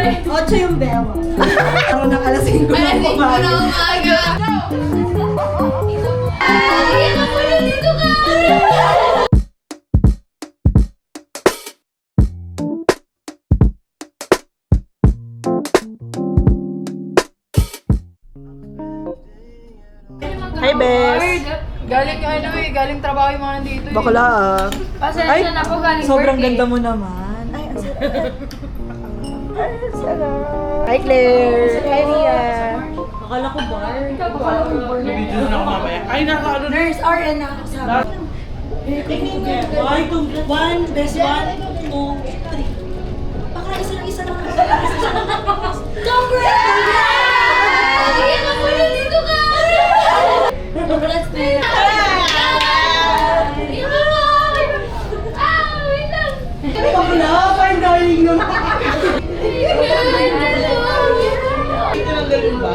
8 yung bewa. Araw ng alas 5 ng Alas 5 umaga. na umaga. Ay, ako na dito ka. Hi, Bes. Galing trabaho yung mga nandito. Bakla ah. Pasensya na ako, galing Sobrang work ganda mo naman. Ay, ang Hi, Claire. Hi, Ria. Akala ko bar. Akala ko bar. Video na ako mamaya. Ay, naka-ano na. Nurse RN na ako sa akin. One, best one, two, three. Baka isa lang. Congrats! Ay, ako na dito ka. Congrats, Claire. Wait lang. Bakla, fine darling nun. Tinanggalin ba?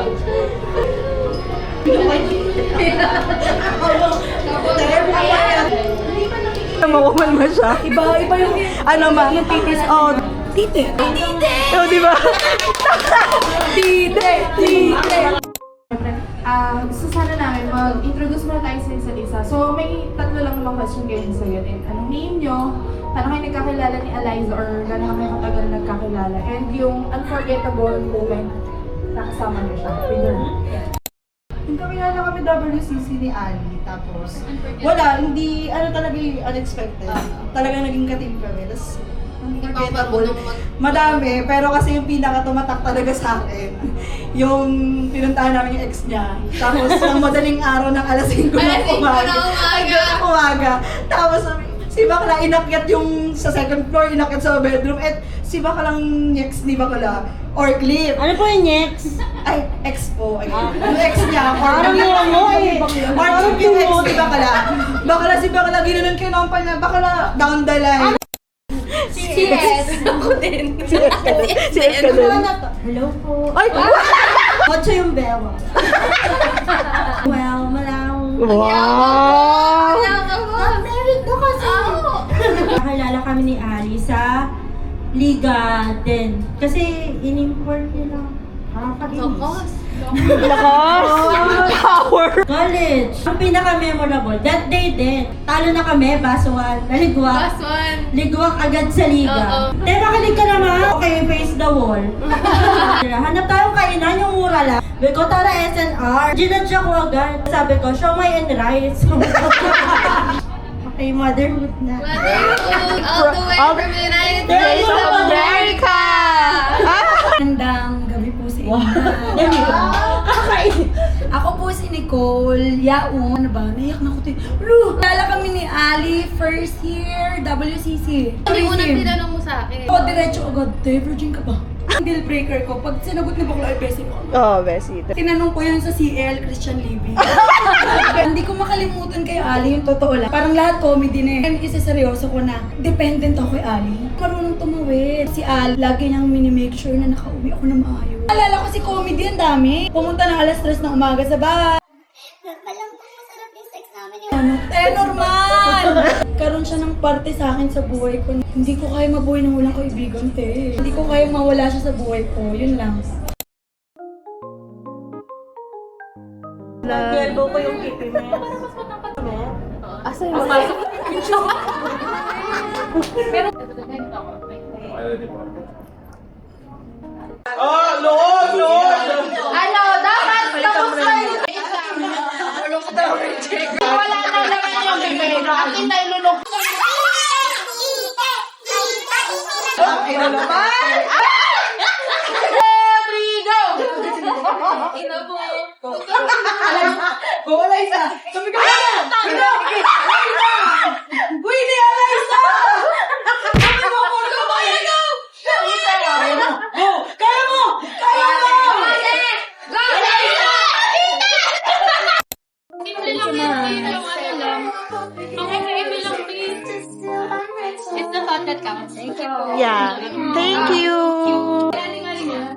Mawaman mo siya. Iba yung... Ano ma? Yung titis. Oh, tite. Oh, di ba? Tite. Gusto sana namin mag-introduce muna tayo sa isa't isa. So, may tatlo lang naman question kayo sa yun. Anong name nyo? Paano kayo nagkakilala ni Eliza or gano'n kayo katagal nagkakilala? And yung unforgettable moment na kasama niyo siya. Winner. Yung kamilala kami WCC ni Ali, tapos wala, hindi, talaga yung unexpected. Talagang naging ka-team kami. Tapos, unforgettable. Madami, pero kasi yung pinaka-tumatak talaga sa akin, yung pinuntahan namin yung ex niya. Tapos, ang madaling araw ng alas 5 Alas 5 ng na umaga. Tapos, si Bakla inakyat yung sa second floor, inakyat sa bedroom, at si Baklang ex ni Bakla, or clip. Ano po yung next? Ay, ex po. Yung ex niya. Parang yun mo eh. Or yung ex ni Bakla. Bakla si Bakla, ginanon kayo ng na Bakla, down the line. Yes. Ako din. Si ex ka din. Hello po. Ay! 8 yung bewa. Well, malang. Wow! Married na kasi. Nakilala kami ni Ali sa Liga din. Kasi in-import nila. Sokos. Power! College. Ang pinaka-memorable, that day din. Talo na kami, basuan, naligwak. Last one. Ligwak agad sa liga. Oo. Pero nakilig ka naman. Okay, face the wall. Hanap tayong kainan, yung mura lang. Sabi ko, tara SNR. Ginadya ko agad. Sabi ko, siomay and rice. Okay, motherhood na. All the way from the United States of America. Magandang gabi po sa inyo. Ako po si Nicole Yaong. Ano ba? Naiyak na ko tayo. Lala kami ni Ali, first year, WCC. Ano yung unang tinanong mo sa akin? Ako, diretso agad. Te, virgin ka ba? Ang deal breaker ko, pag sinagot ni Bakla ay Bessie mo. Oh, Bessie. Tinanong ko yun sa CL, Christian Living. Hindi ko makalimutan kay Ali, yung totoo lang. Parang lahat comedy na eh. And isa-seryoso ko na, dependent ako kay Ali. Marunong tumawid. Si Ali, lagi niyang minimake sure na nakauwi ako na maayos. Alala ko si comedy, ang dami. Pumunta ng alas 3 ng umaga sa bahay. Malampang masarap yung sex namin Normal! Karoon siya ng parte sa akin sa buhay ko. Hindi ko kaya mabuhay nang walang kaibigan, te. Hindi ko kaya mawala siya sa buhay ko. Yun lang. Elbow ko yung kipi mo. Asa yung masasok? Loob! Ano, dapat tapos kayo. Wala na naman yung bibig. Akin na ilulog. Ina mo. Wala isa! Sabi ka na! Uy, ni Eliza! Sabi mo po, lumaya ka! Kaya mo! Go! Kaya mo! Kaya mo! Simple lang yan, yung ano lang. Ang eme lang, please. It's the thought that counts. Thank you. Yeah. Thank you! Galing-galing na.